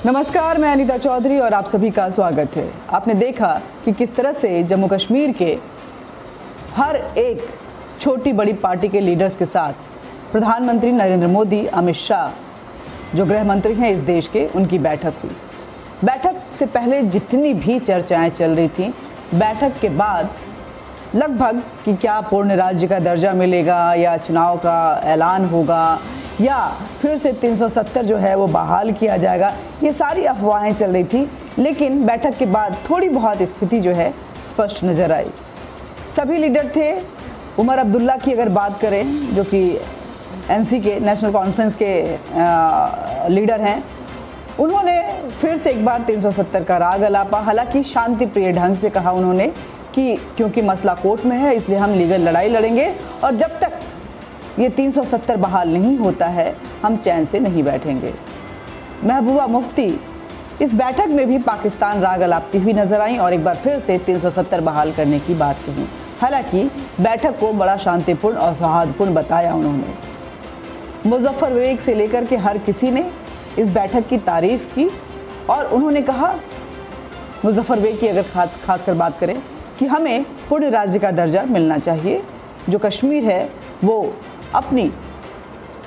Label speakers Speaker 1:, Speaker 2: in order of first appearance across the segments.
Speaker 1: नमस्कार, मैं अनीता चौधरी और आप सभी का स्वागत है। आपने देखा कि किस तरह से जम्मू कश्मीर के हर एक छोटी बड़ी पार्टी के लीडर्स के साथ प्रधानमंत्री नरेंद्र मोदी, अमित शाह जो गृह मंत्री हैं इस देश के, उनकी बैठक हुई। बैठक से पहले जितनी भी चर्चाएं चल रही थी, बैठक के बाद लगभग कि क्या पूर्ण राज्य का दर्जा मिलेगा या चुनाव का ऐलान होगा या फिर से 370 जो है वो बहाल किया जाएगा, ये सारी अफवाहें चल रही थी। लेकिन बैठक के बाद थोड़ी बहुत स्थिति जो है स्पष्ट नज़र आई। सभी लीडर थे। उमर अब्दुल्ला की अगर बात करें, जो कि एनसी के नेशनल कॉन्फ्रेंस के लीडर हैं, उन्होंने फिर से एक बार 370 का राग अलापा। हालांकि शांति प्रिय ढंग से कहा उन्होंने कि क्योंकि मसला कोर्ट में है इसलिए हम लीगल लड़ाई लड़ेंगे और जब तक ये 370 बहाल नहीं होता है हम चैन से नहीं बैठेंगे। महबूबा मुफ्ती इस बैठक में भी पाकिस्तान राग अलापती हुई नजर आई और एक बार फिर से 370 बहाल करने की बात कही। हालांकि बैठक को बड़ा शांतिपूर्ण और सौहार्दपूर्ण बताया उन्होंने। मुजफ्फर बेग से लेकर के हर किसी ने इस बैठक की तारीफ की और उन्होंने कहा, मुजफ्फर बेग की अगर खासकर बात करें, कि हमें पूर्ण राज्य का दर्जा मिलना चाहिए। जो कश्मीर है वो अपनी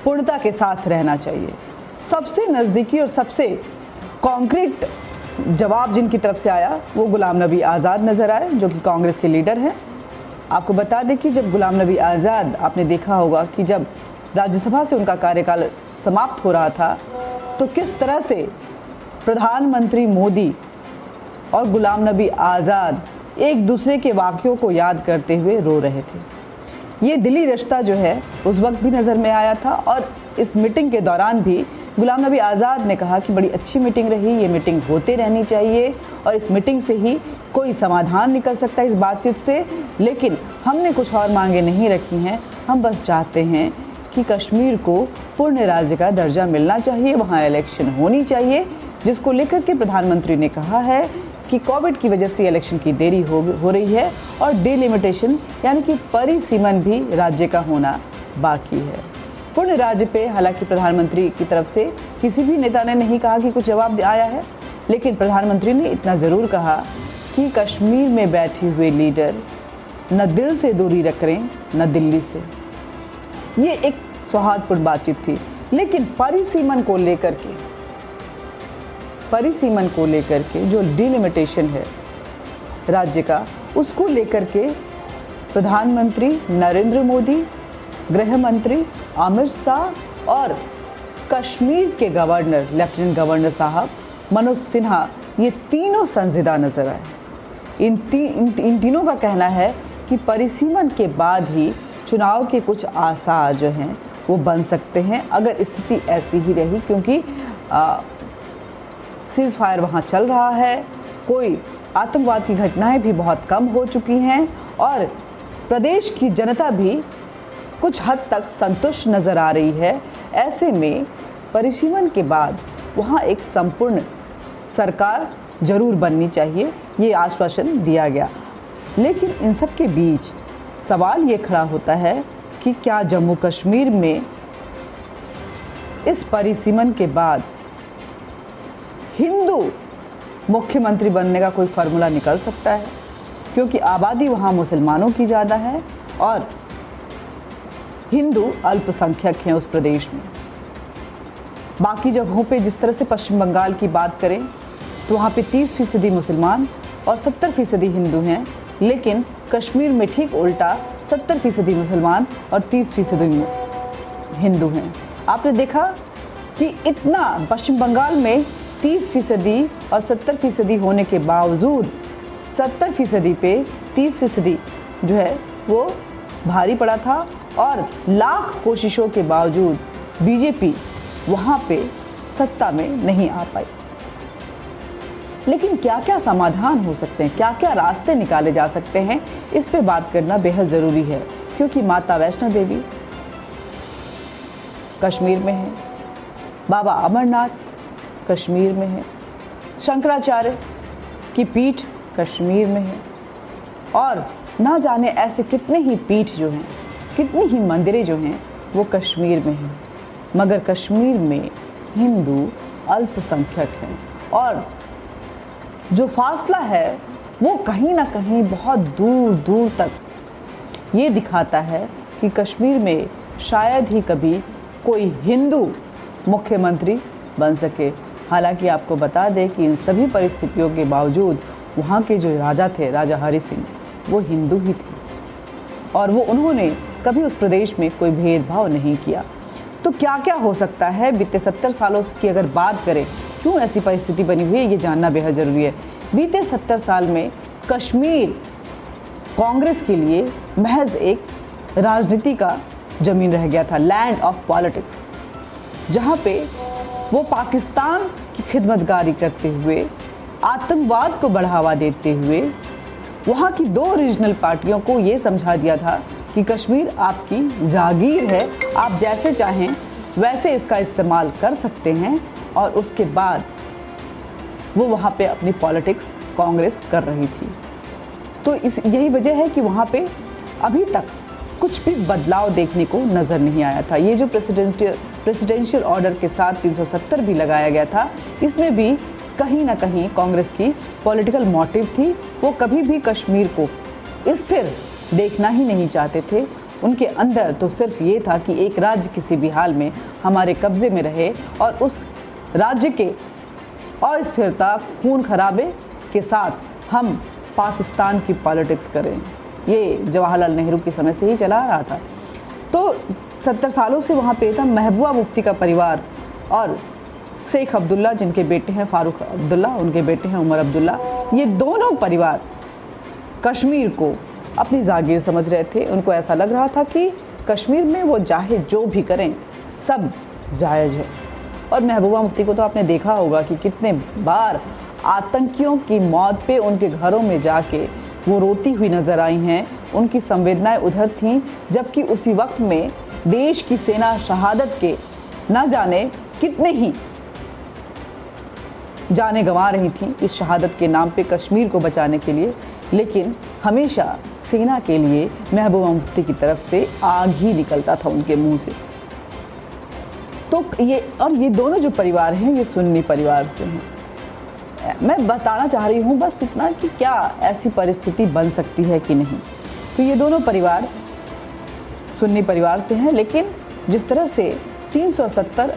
Speaker 1: पूर्णता के साथ रहना चाहिए। सबसे नज़दीकी और सबसे कॉन्क्रीट जवाब जिनकी तरफ से आया वो गुलाम नबी आज़ाद नज़र आए, जो कि कांग्रेस के लीडर हैं। आपको बता दें कि जब गुलाम नबी आज़ाद, आपने देखा होगा कि जब राज्यसभा से उनका कार्यकाल समाप्त हो रहा था तो किस तरह से प्रधानमंत्री मोदी और गुलाम नबी आज़ाद एक दूसरे के वाक़यों को याद करते हुए रो रहे थे। ये दिली रिश्ता जो है उस वक्त भी नज़र में आया था और इस मीटिंग के दौरान भी गुलाम नबी आज़ाद ने कहा कि बड़ी अच्छी मीटिंग रही, ये मीटिंग होते रहनी चाहिए और इस मीटिंग से ही कोई समाधान निकल सकता है इस बातचीत से। लेकिन हमने कुछ और मांगे नहीं रखी हैं, हम बस चाहते हैं कि कश्मीर को पूर्ण राज्य का दर्जा मिलना चाहिए, वहाँ इलेक्शन होनी चाहिए, जिसको लेकर के प्रधानमंत्री ने कहा है कि कोविड की वजह से इलेक्शन की देरी हो रही है और डिलिमिटेशन यानी कि परिसीमन भी राज्य का होना बाकी है। पूर्ण राज्य पे हालांकि प्रधानमंत्री की तरफ से किसी भी नेता ने नहीं कहा कि कुछ जवाब आया है, लेकिन प्रधानमंत्री ने इतना ज़रूर कहा कि कश्मीर में बैठे हुए लीडर न दिल से दूरी रख रहे न दिल्ली से। ये एक सौहार्दपूर्ण बातचीत थी। लेकिन परिसीमन को लेकर के जो डिलिमिटेशन है राज्य का, उसको लेकर के प्रधानमंत्री नरेंद्र मोदी, गृह मंत्री अमित शाह और कश्मीर के गवर्नर लेफ्टिनेंट गवर्नर साहब मनोज सिन्हा, ये तीनों संजीदा नजर आए। इन तीनों का कहना है कि परिसीमन के बाद ही चुनाव के कुछ आसार जो हैं वो बन सकते हैं अगर स्थिति ऐसी ही रही, क्योंकि सीज़ फायर वहाँ चल रहा है, कोई आतंकवाद की घटनाएं भी बहुत कम हो चुकी हैं और प्रदेश की जनता भी कुछ हद तक संतुष्ट नज़र आ रही है। ऐसे में परिसीमन के बाद वहाँ एक संपूर्ण सरकार जरूर बननी चाहिए, ये आश्वासन दिया गया। लेकिन इन सब के बीच सवाल ये खड़ा होता है कि क्या जम्मू कश्मीर में इस परिसीमन के बाद हिंदू मुख्यमंत्री बनने का कोई फार्मूला निकल सकता है, क्योंकि आबादी वहाँ मुसलमानों की ज़्यादा है और हिंदू अल्पसंख्यक हैं उस प्रदेश में। बाकी जगहों पे जिस तरह से पश्चिम बंगाल की बात करें तो वहाँ पे 30% मुसलमान और 70% हिंदू हैं, लेकिन कश्मीर में ठीक उल्टा 70% मुसलमान और 30% हिंदू हैं। आपने देखा कि इतना पश्चिम बंगाल में 30% और 70% होने के बावजूद 70% पे 30% जो है वो भारी पड़ा था और लाख कोशिशों के बावजूद बीजेपी वहाँ पे सत्ता में नहीं आ पाई। लेकिन क्या क्या समाधान हो सकते हैं, क्या क्या रास्ते निकाले जा सकते हैं, इस पे बात करना बेहद ज़रूरी है, क्योंकि माता वैष्णो देवी कश्मीर में है, बाबा अमरनाथ कश्मीर में है, शंकराचार्य की पीठ कश्मीर में है और ना जाने ऐसे कितने ही पीठ जो हैं, कितनी ही मंदिरें जो हैं वो कश्मीर में हैं। मगर कश्मीर में हिंदू अल्पसंख्यक हैं। और जो फासला है वो कहीं ना कहीं बहुत दूर दूर तक ये दिखाता है कि कश्मीर में शायद ही कभी कोई हिंदू मुख्यमंत्री बन सके। हालांकि आपको बता दें कि इन सभी परिस्थितियों के बावजूद वहाँ के जो राजा थे, राजा हरि सिंह, वो हिंदू ही थे और वो उन्होंने कभी उस प्रदेश में कोई भेदभाव नहीं किया। तो क्या क्या हो सकता है बीते 70 सालों की अगर बात करें, क्यों ऐसी परिस्थिति बनी हुई है, ये जानना बेहद ज़रूरी है। बीते 70 साल में कश्मीर कांग्रेस के लिए महज एक राजनीति का ज़मीन रह गया था, लैंड ऑफ पॉलिटिक्स, जहाँ पे वो पाकिस्तान की खिदमतगारी करते हुए, आतंकवाद को बढ़ावा देते हुए वहाँ की 2 रीजनल पार्टियों को ये समझा दिया था कि कश्मीर आपकी जागीर है, आप जैसे चाहें वैसे इसका इस्तेमाल कर सकते हैं। और उसके बाद वो वहाँ पे अपनी पॉलिटिक्स कांग्रेस कर रही थी। तो यही वजह है कि वहाँ पे अभी तक कुछ भी बदलाव देखने को नज़र नहीं आया था। ये जो प्रेसिडेंशियल ऑर्डर के साथ 370 भी लगाया गया था, इसमें भी कहीं ना कहीं कांग्रेस की पॉलिटिकल मोटिव थी। वो कभी भी कश्मीर को स्थिर देखना ही नहीं चाहते थे। उनके अंदर तो सिर्फ ये था कि एक राज्य किसी भी हाल में हमारे कब्जे में रहे और उस राज्य के अस्थिरता, खून खराबे के साथ हम पाकिस्तान की पॉलिटिक्स करें। ये जवाहरलाल नेहरू के समय से ही चला आ रहा था। तो 70 सालों से वहाँ पे था महबूबा मुफ्ती का परिवार और शेख अब्दुल्ला, जिनके बेटे हैं फारूक अब्दुल्ला, उनके बेटे हैं उमर अब्दुल्ला। ये दोनों परिवार कश्मीर को अपनी जागीर समझ रहे थे। उनको ऐसा लग रहा था कि कश्मीर में वो चाहे जो भी करें सब जायज़ है। और महबूबा मुफ्ती को तो आपने देखा होगा कि कितने बार आतंकियों की मौत पे उनके घरों में जाके वो रोती हुई नज़र आई हैं। उनकी संवेदनाएं उधर थीं, जबकि उसी वक्त में देश की सेना शहादत के न जाने कितने ही जाने गंवा रही थी इस शहादत के नाम पे कश्मीर को बचाने के लिए। लेकिन हमेशा सेना के लिए महबूबा मुफ्ती की तरफ से आग ही निकलता था उनके मुंह से। तो ये दोनों जो परिवार हैं ये सुन्नी परिवार से हैं। मैं बताना चाह रही हूँ बस इतना कि क्या ऐसी परिस्थिति बन सकती है कि नहीं। तो ये दोनों परिवार सुन्नी परिवार से हैं, लेकिन जिस तरह से 370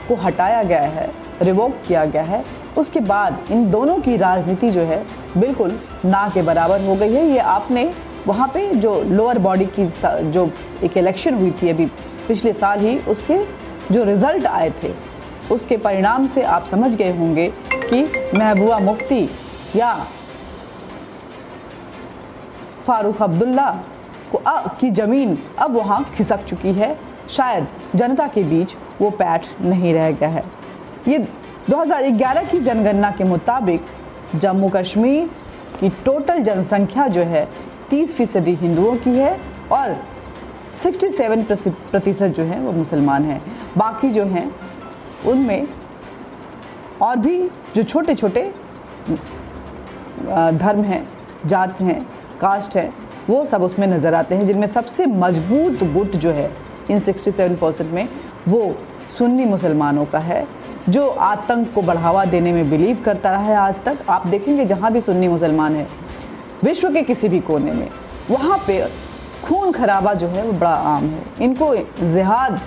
Speaker 1: को हटाया गया है, रिवोक किया गया है, उसके बाद इन दोनों की राजनीति जो है बिल्कुल ना के बराबर हो गई है। ये आपने वहाँ पे जो लोअर बॉडी की जो एक इलेक्शन हुई थी अभी पिछले साल ही, उसके जो रिज़ल्ट आए थे उसके परिणाम से आप समझ गए होंगे कि महबूबा मुफ्ती या फारूक अब्दुल्ला की ज़मीन अब वहाँ खिसक चुकी है। शायद जनता के बीच वो पैठ नहीं रह गया है। ये 2011 की जनगणना के मुताबिक जम्मू कश्मीर की टोटल जनसंख्या जो है 30% हिंदुओं की है और 67% जो है वो मुसलमान हैं। बाकी जो हैं उनमें और भी जो छोटे छोटे धर्म हैं, जात हैं, कास्ट हैं, वो सब उसमें नज़र आते हैं, जिनमें सबसे मजबूत गुट जो है इन 67% में वो सुन्नी मुसलमानों का है, जो आतंक को बढ़ावा देने में बिलीव करता रहा है आज तक। आप देखेंगे जहाँ भी सुन्नी मुसलमान है विश्व के किसी भी कोने में, वहाँ पे खून खराबा जो है वो बड़ा आम है। इनको जिहाद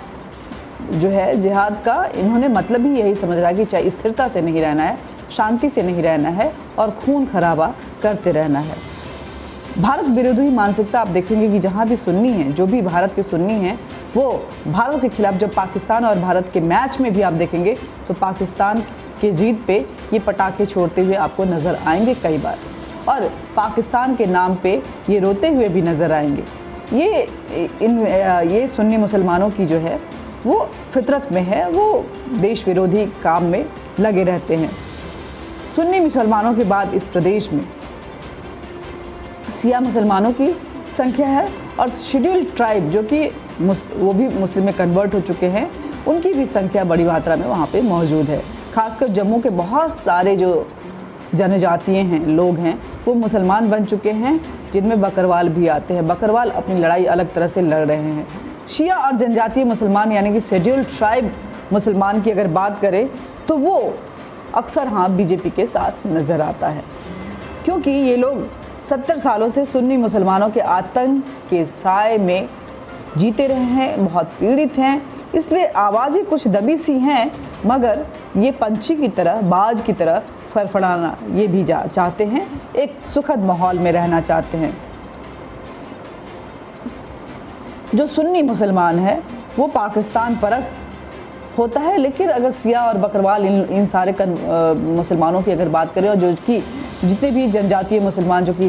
Speaker 1: जो है, जिहाद का इन्होंने मतलब ही यही समझ रहा है कि चाहे स्थिरता से नहीं रहना है, शांति से नहीं रहना है और खून खराबा करते रहना है। भारत विरोधी मानसिकता आप देखेंगे कि जहाँ भी सुन्नी हैं, जो भी भारत के सुन्नी हैं, वो भारत के खिलाफ जब पाकिस्तान और भारत के मैच में भी आप देखेंगे तो पाकिस्तान के जीत पे ये पटाखे छोड़ते हुए आपको नज़र आएंगे कई बार, और पाकिस्तान के नाम पे ये रोते हुए भी नज़र आएंगे। ये सुन्नी मुसलमानों की जो है वो फितरत में है, वो देश विरोधी काम में लगे रहते हैं। सुन्नी मुसलमानों के बाद इस प्रदेश में सिया मुसलमानों की संख्या है और शेड्यूल्ड ट्राइब जो कि वो भी मुस्लिम में कन्वर्ट हो चुके हैं, उनकी भी संख्या बड़ी मात्रा में वहाँ पे मौजूद है। खासकर जम्मू के बहुत सारे जो जनजातीय हैं, लोग हैं, वो मुसलमान बन चुके हैं, जिनमें बकरवाल भी आते हैं। बकरवाल अपनी लड़ाई अलग तरह से लड़ रहे हैं। शिया और जनजातीय मुसलमान यानी कि शेड्यूल्ड ट्राइब मुसलमान की अगर बात करें तो वो अक्सर बीजेपी के साथ नज़र आता है, क्योंकि ये लोग 70 सालों से सुन्नी मुसलमानों के आतंक के साए में जीते रहे हैं, बहुत पीड़ित हैं, इसलिए आवाज़ें कुछ दबी सी हैं, मगर ये पंछी की तरह, बाज की तरह फड़फड़ाना ये भी चाहते हैं, एक सुखद माहौल में रहना चाहते हैं। जो सुन्नी मुसलमान है वो पाकिस्तान परस्त होता है, लेकिन अगर सिया और बकरवाल इन सारे मुसलमानों की अगर बात करें, और जो कि जितने भी जनजातीय मुसलमान जो कि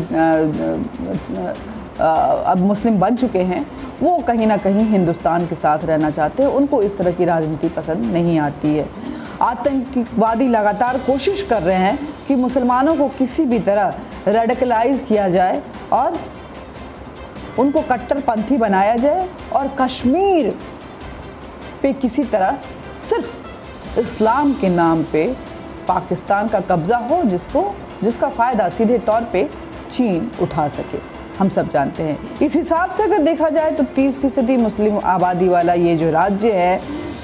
Speaker 1: अब मुस्लिम बन चुके हैं, वो कहीं ना कहीं हिंदुस्तान के साथ रहना चाहते हैं, उनको इस तरह की राजनीति पसंद नहीं आती है। आतंकवादी लगातार कोशिश कर रहे हैं कि मुसलमानों को किसी भी तरह रेडिकलाइज किया जाए और उनको कट्टरपंथी बनाया जाए और कश्मीर पे किसी तरह सिर्फ इस्लाम के नाम पे पाकिस्तान का कब्ज़ा हो, जिसका फ़ायदा सीधे तौर पे चीन उठा सके। हम सब जानते हैं, इस हिसाब से अगर देखा जाए तो 30% मुस्लिम आबादी वाला ये जो राज्य है,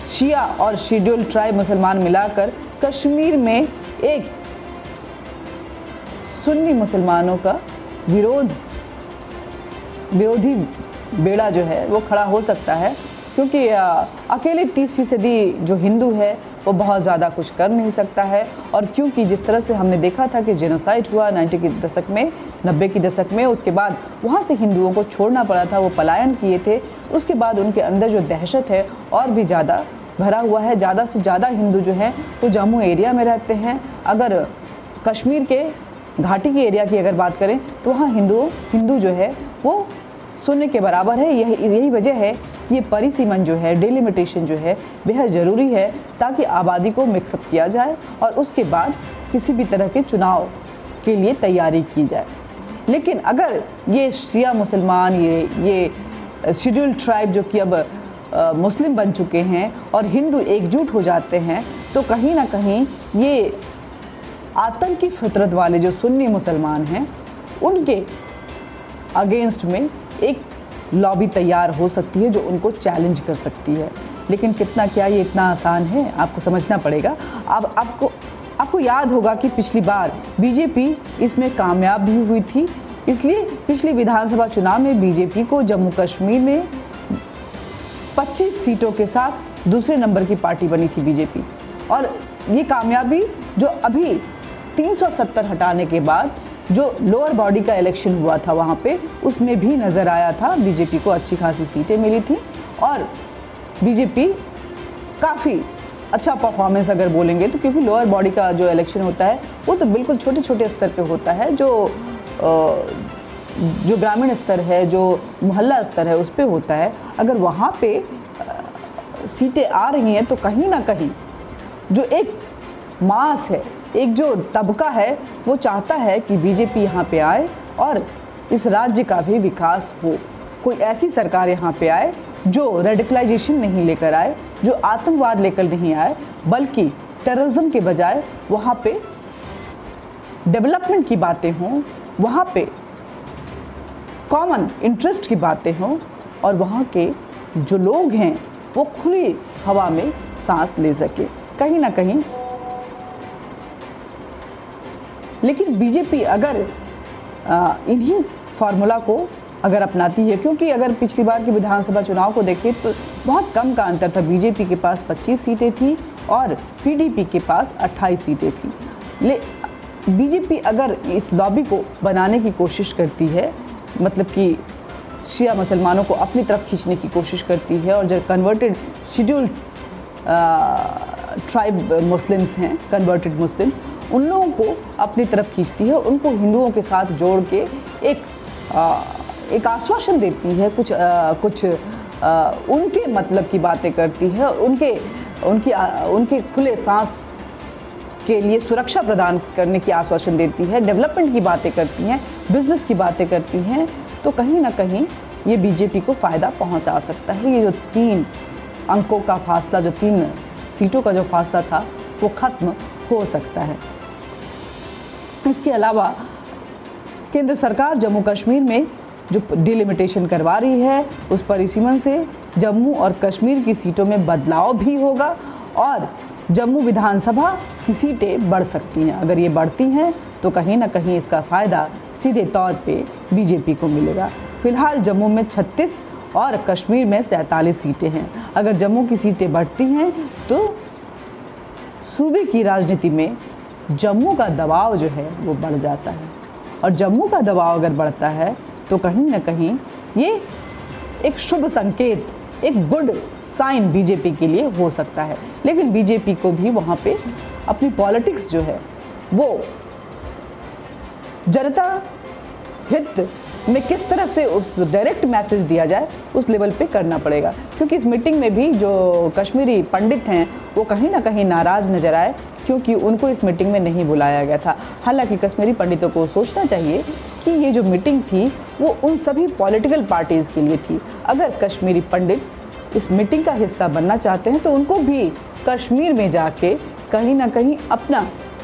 Speaker 1: शिया और शेड्यूल ट्राइब मुसलमान मिलाकर कश्मीर में एक सुन्नी मुसलमानों का विरोधी बेड़ा जो है वो खड़ा हो सकता है, क्योंकि अकेले 30% जो हिंदू है वो बहुत ज़्यादा कुछ कर नहीं सकता है। और क्योंकि जिस तरह से हमने देखा था कि जेनोसाइड हुआ 90 के दशक में, 90 के दशक में, उसके बाद वहाँ से हिंदुओं को छोड़ना पड़ा था, वो पलायन किए थे, उसके बाद उनके अंदर जो दहशत है और भी ज़्यादा भरा हुआ है। ज़्यादा से ज़्यादा हिंदू जो हैं वो जम्मू एरिया में रहते हैं। अगर कश्मीर के घाटी के एरिया की अगर बात करें तो वहाँ हिंदू जो है वो सुन्नी के बराबर है। यही वजह है ये परिसीमन जो है, डिलिमिटेशन जो है, बेहद ज़रूरी है, ताकि आबादी को मिक्सअप किया जाए और उसके बाद किसी भी तरह के चुनाव के लिए तैयारी की जाए। लेकिन अगर ये शिया मुसलमान, ये शेड्यूल ट्राइब जो कि अब मुस्लिम बन चुके हैं और हिंदू एकजुट हो जाते हैं, तो कहीं ना कहीं ये आतंकी फितरत वाले जो सुन्नी मुसलमान हैं उनके अगेंस्ट में एक लॉबी तैयार हो सकती है जो उनको चैलेंज कर सकती है। लेकिन कितना क्या ये इतना आसान है, आपको समझना पड़ेगा। अब आपको याद होगा कि पिछली बार बीजेपी इसमें कामयाब भी हुई थी, इसलिए पिछली विधानसभा चुनाव में बीजेपी को जम्मू कश्मीर में 25 सीटों के साथ दूसरे नंबर की पार्टी बनी थी बीजेपी। और ये कामयाबी जो अभी 370 हटाने के बाद जो लोअर बॉडी का इलेक्शन हुआ था वहाँ पे, उसमें भी नज़र आया था बीजेपी को अच्छी खासी सीटें मिली थी और बीजेपी काफ़ी अच्छा परफॉर्मेंस अगर बोलेंगे तो, क्योंकि लोअर बॉडी का जो इलेक्शन होता है वो तो बिल्कुल छोटे छोटे स्तर पे होता है, जो ग्रामीण स्तर है, जो मोहल्ला स्तर है, उस पर होता है। अगर वहाँ पे सीटें आ रही हैं तो कहीं ना कहीं जो एक मास है, एक जो तबका है, वो चाहता है कि बीजेपी यहाँ पे आए और इस राज्य का भी विकास हो। कोई ऐसी सरकार यहाँ पे आए जो रेडिकलाइजेशन नहीं लेकर आए, जो आतंकवाद लेकर नहीं आए, बल्कि टेररिज्म के बजाय वहाँ पे डेवलपमेंट की बातें हों, वहाँ पे कॉमन इंटरेस्ट की बातें हों और वहाँ के जो लोग हैं वो खुली हवा में सांस ले सके कहीं ना कहीं। लेकिन बीजेपी अगर इन्हीं फार्मूला को अगर अपनाती है, क्योंकि अगर पिछली बार की विधानसभा चुनाव को देखें तो बहुत कम का अंतर था, बीजेपी के पास 25 सीटें थी और पीडीपी के पास 28 सीटें थी। बीजेपी अगर इस लॉबी को बनाने की कोशिश करती है, मतलब कि शिया मुसलमानों को अपनी तरफ खींचने की कोशिश करती है और जो कन्वर्टेड शेड्यूल ट्राइब मुस्लिम्स हैं, कन्वर्टेड मुस्लिम्स, उन लोगों को अपनी तरफ खींचती है, उनको हिंदुओं के साथ जोड़ के एक आश्वासन देती है, कुछ उनके मतलब की बातें करती है, उनके खुले सांस के लिए सुरक्षा प्रदान करने की आश्वासन देती है, डेवलपमेंट की बातें करती हैं, बिजनेस की बातें करती हैं, तो कहीं ना कहीं ये बीजेपी को फ़ायदा पहुंचा सकता है। ये जो 3 अंकों का फासला, जो 3 सीटों का जो फासला था, वो ख़त्म हो सकता है। इसके अलावा केंद्र सरकार जम्मू कश्मीर में जो डिलिमिटेशन करवा रही है, उस परिसीमन से जम्मू और कश्मीर की सीटों में बदलाव भी होगा और जम्मू विधानसभा की सीटें बढ़ सकती हैं। अगर ये बढ़ती हैं तो कहीं ना कहीं इसका फ़ायदा सीधे तौर पे बीजेपी को मिलेगा। फिलहाल जम्मू में 36 और कश्मीर में 47 सीटें हैं। अगर जम्मू की सीटें बढ़ती हैं तो सूबे की राजनीति में जम्मू का दबाव जो है वो बढ़ जाता है, और जम्मू का दबाव अगर बढ़ता है तो कहीं ना कहीं ये एक शुभ संकेत, एक गुड साइन बीजेपी के लिए हो सकता है। लेकिन बीजेपी को भी वहाँ पे अपनी पॉलिटिक्स जो है वो जनता हित में किस तरह से उस डायरेक्ट मैसेज दिया जाए उस लेवल पे करना पड़ेगा, क्योंकि इस मीटिंग में भी जो कश्मीरी पंडित हैं वो कहीं ना कहीं नाराज़ नजर आए, क्योंकि उनको इस मीटिंग में नहीं बुलाया गया था। हालांकि कश्मीरी पंडितों को सोचना चाहिए कि ये जो मीटिंग थी वो उन सभी पॉलिटिकल पार्टीज़ के लिए थी। अगर कश्मीरी पंडित इस मीटिंग का हिस्सा बनना चाहते हैं तो उनको भी कश्मीर में जाके कहीं ना कहीं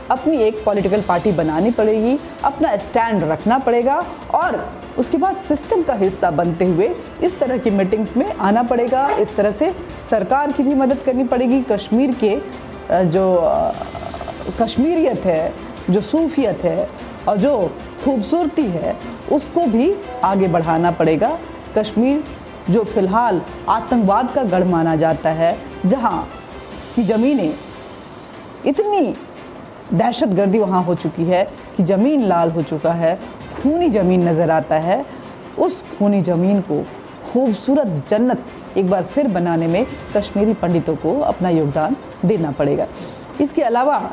Speaker 1: अपनी एक पॉलिटिकल पार्टी बनानी पड़ेगी, अपना स्टैंड रखना पड़ेगा, और उसके बाद सिस्टम का हिस्सा बनते हुए इस तरह की मीटिंग्स में आना पड़ेगा। इस तरह से सरकार की भी मदद करनी पड़ेगी। कश्मीर के जो कश्मीरियत है, जो सूफियत है और जो खूबसूरती है उसको भी आगे बढ़ाना पड़ेगा। कश्मीर जो फ़िलहाल आतंकवाद का गढ़ माना जाता है, जहाँ की ज़मीनें इतनी दहशतगर्दी वहाँ हो चुकी है कि ज़मीन लाल हो चुका है, खूनी ज़मीन नज़र आता है, उस खूनी ज़मीन को खूबसूरत जन्नत एक बार फिर बनाने में कश्मीरी पंडितों को अपना योगदान देना पड़ेगा। इसके अलावा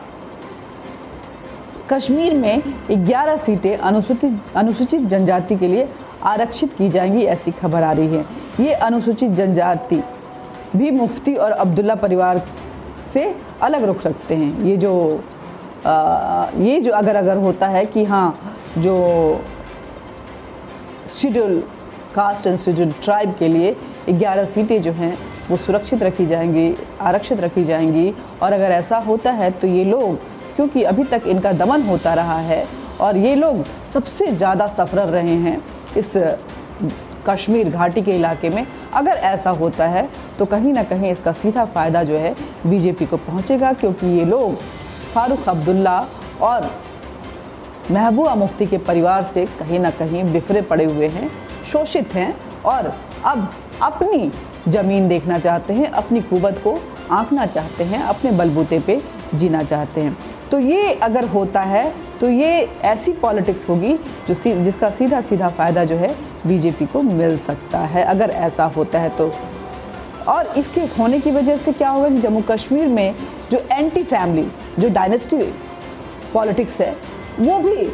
Speaker 1: कश्मीर में 11 सीटें अनुसूचित जनजाति के लिए आरक्षित की जाएंगी, ऐसी खबर आ रही है। ये अनुसूचित जनजाति भी मुफ्ती और अब्दुल्ला परिवार से अलग रुख रखते हैं। ये जो अगर होता है कि हाँ, जो schedule caste and schedule tribe के लिए 11 सीटें जो हैं वो सुरक्षित रखी जाएंगी, आरक्षित रखी जाएंगी, और अगर ऐसा होता है तो ये लोग, क्योंकि अभी तक इनका दमन होता रहा है और ये लोग सबसे ज़्यादा सफ़र रहे हैं इस कश्मीर घाटी के इलाके में, अगर ऐसा होता है तो कहीं ना कहीं इसका सीधा फ़ायदा जो है बीजेपी को पहुंचेगा, क्योंकि ये लोग फारूक अब्दुल्ला और महबूबा मुफ्ती के परिवार से कहीं ना कहीं बिफरे पड़े हुए हैं, शोषित हैं, और अब अपनी ज़मीन देखना चाहते हैं, अपनी कुवत को आंकना चाहते हैं, अपने बलबूते पे जीना चाहते हैं। तो ये अगर होता है तो ये ऐसी पॉलिटिक्स होगी जिसका सीधा फ़ायदा जो है बीजेपी को मिल सकता है, अगर ऐसा होता है तो। और इसके होने की वजह से क्या होगा कि जम्मू कश्मीर में जो एंटी फैमिली, जो डायनेस्टी पॉलिटिक्स है, वो भी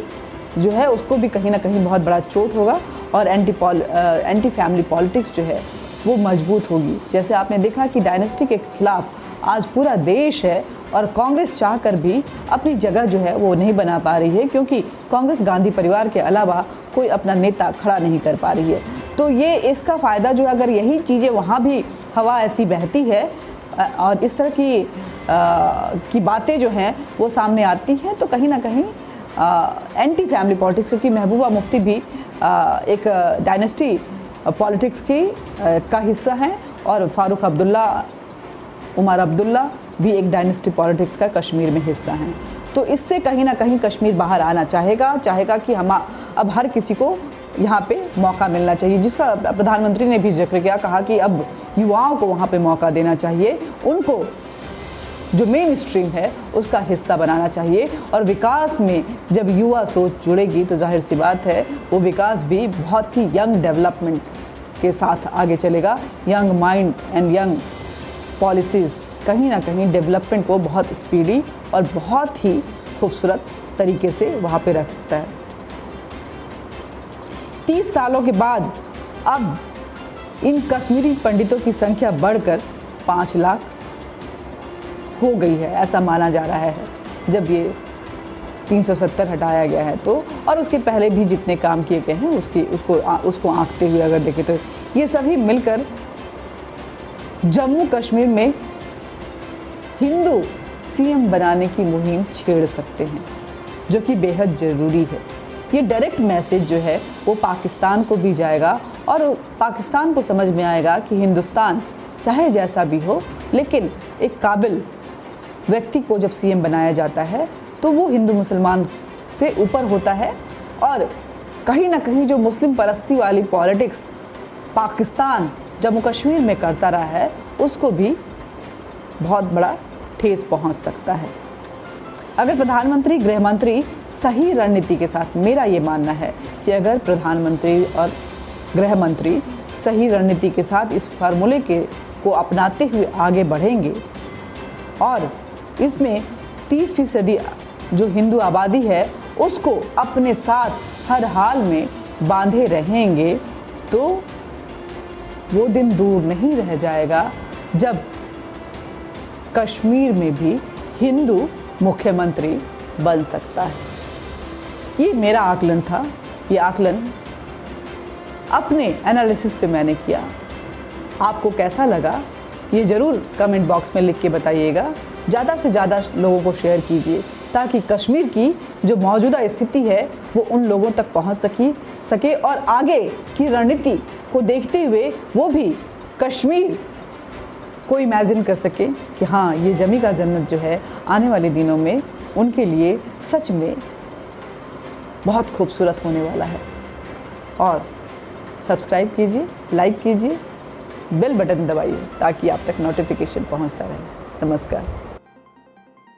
Speaker 1: जो है उसको भी कहीं ना कहीं बहुत बड़ा चोट होगा, और एंटी फैमिली पॉलिटिक्स जो है वो मजबूत होगी। जैसे आपने देखा कि डायनेस्टी के खिलाफ आज पूरा देश है, और कांग्रेस चाहकर भी अपनी जगह जो है वो नहीं बना पा रही है, क्योंकि कांग्रेस गांधी परिवार के अलावा कोई अपना नेता खड़ा नहीं कर पा रही है। तो ये इसका फ़ायदा जो है, अगर यही चीज़ें वहाँ भी हवा ऐसी बहती है और इस तरह की बातें जो हैं वो सामने आती हैं, तो कहीं ना कहीं एंटी फैमिली पॉलिटिक्स, क्योंकि महबूबा मुफ्ती भी एक डायनेस्टी पॉलिटिक्स का हिस्सा हैं, और फारूक अब्दुल्ला, उमर अब्दुल्ला भी एक डायनेस्टी पॉलिटिक्स का कश्मीर में हिस्सा हैं। तो इससे कहीं ना कहीं कश्मीर बाहर आना चाहेगा कि हम अब हर किसी को यहाँ पे मौका मिलना चाहिए, जिसका प्रधानमंत्री ने भी जिक्र किया, कहा कि अब युवाओं को वहाँ पे मौका देना चाहिए, उनको जो मेन स्ट्रीम है उसका हिस्सा बनाना चाहिए। और विकास में जब युवा सोच जुड़ेगी तो जाहिर सी बात है वो विकास भी बहुत ही यंग डेवलपमेंट के साथ आगे चलेगा। Young mind and young policies कहीं ना कहीं डेवलपमेंट को बहुत स्पीडी और बहुत ही खूबसूरत तरीके से वहाँ पे रह सकता है। 30 सालों के बाद अब इन कश्मीरी पंडितों की संख्या बढ़कर 5 लाख हो गई है, ऐसा माना जा रहा है, जब ये 370 हटाया गया है तो। और उसके पहले भी जितने काम किए गए हैं उसको आंकते हुए अगर देखें तो ये सभी मिलकर जम्मू कश्मीर में हिंदू सीएम बनाने की मुहिम छेड़ सकते हैं, जो कि बेहद ज़रूरी है। ये डायरेक्ट मैसेज जो है वो पाकिस्तान को भी जाएगा, और पाकिस्तान को समझ में आएगा कि हिंदुस्तान चाहे जैसा भी हो लेकिन एक काबिल व्यक्ति को जब सीएम बनाया जाता है तो वो हिंदू मुसलमान से ऊपर होता है, और कहीं ना कहीं जो मुस्लिम परस्ती वाली पॉलिटिक्स पाकिस्तान जम्मू कश्मीर में करता रहा है उसको भी बहुत बड़ा ठेस पहुंच सकता है। अगर प्रधानमंत्री गृह मंत्री सही रणनीति के साथ, मेरा ये मानना है कि अगर प्रधानमंत्री और गृह मंत्री सही रणनीति के साथ इस फार्मूले को अपनाते हुए आगे बढ़ेंगे और इसमें 30% जो हिंदू आबादी है उसको अपने साथ हर हाल में बांधे रहेंगे, तो वो दिन दूर नहीं रह जाएगा जब कश्मीर में भी हिंदू मुख्यमंत्री बन सकता है। ये मेरा आकलन था, ये आकलन अपने एनालिसिस पे मैंने किया। आपको कैसा लगा ये ज़रूर कमेंट बॉक्स में लिख के बताइएगा। ज़्यादा से ज़्यादा लोगों को शेयर कीजिए ताकि कश्मीर की जो मौजूदा स्थिति है वो उन लोगों तक पहुंच सके और आगे की रणनीति को देखते हुए वो भी कश्मीर को इमेजिन कर सके कि हाँ, ये जमी का जन्नत जो है आने वाले दिनों में उनके लिए सच में बहुत खूबसूरत होने वाला है। और सब्सक्राइब कीजिए, लाइक कीजिए, बेल बटन दबाइए ताकि आप तक नोटिफिकेशन पहुंचता रहे। नमस्कार।